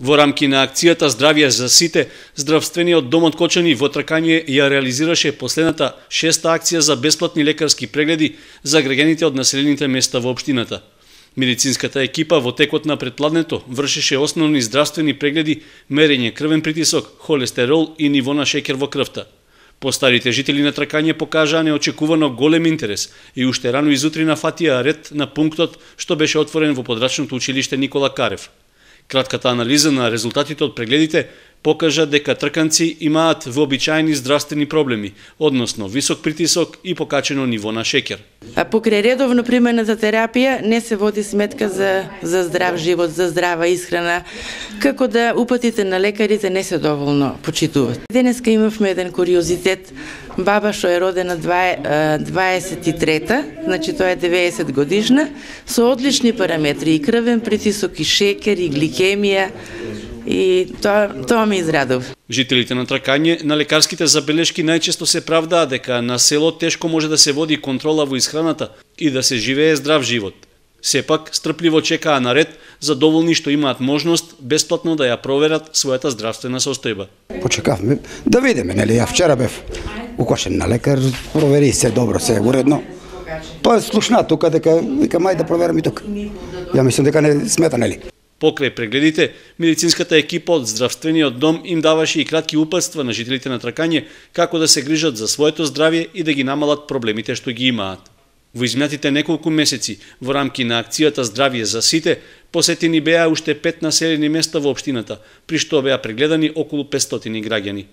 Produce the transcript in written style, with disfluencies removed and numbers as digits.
Во рамки на акцијата Здравје за сите, здравствениот дом од Кочани во тркање ја реализираше последната 6-та акција за бесплатни лекарски прегледи за граѓаните од населените места во општината. Медицинската екипа во текот на претпладнето вршеше основни здравствени прегледи, мерење крвен притисок, холестерол и ниво на шеќер во крвта. Постарите жители на тркање покажаа неочекувано голем интерес и уште рано изутрина фатија ред на пунктот што беше отворен во подрачното училиште Никола Карев. Кратката анализа на резултатите од прегледите покажа дека трканци имаат вообичаени здравствени проблеми, односно висок притисок и покачено ниво на шеќер. Покрај редовно примената терапија не се води сметка за здрав живот, за здрава исхрана, како да упатите на лекарите не се доволно почитуваат. Денеска имавме еден куриозитет, баба што е родена 23-та, значи тоа е 90 годишна, со одлични параметри, и крвен притисок, и шеќер, и гликемија, и тоа ме израдува. Жителите на тркање на лекарските забелешки најчесто се правдаа дека на село тешко може да се води контрола во исхраната и да се живее здрав живот. Сепак, стрпливо чекаа на ред, задоволни што имаат можност бесплатно да ја проверат својата здравствена состојба. Почекавме да видиме, нели, ја вчера бев укошен на лекар, провери се добро, се уредно. Тоа слушна тука дека вика мај да проверам и тука. Ја мислам дека не смета, нели? Покрај прегледите, медицинската екипа од здравствениот дом им даваше и кратки упатства на жителите на тркање како да се грижат за своето здравје и да ги намалат проблемите што ги имаат. Во изминатите неколку месеци, во рамки на акцијата Здравје за сите, посетени беа уште 5 населени места во општината, при што беа прегледани околу 500 граѓани.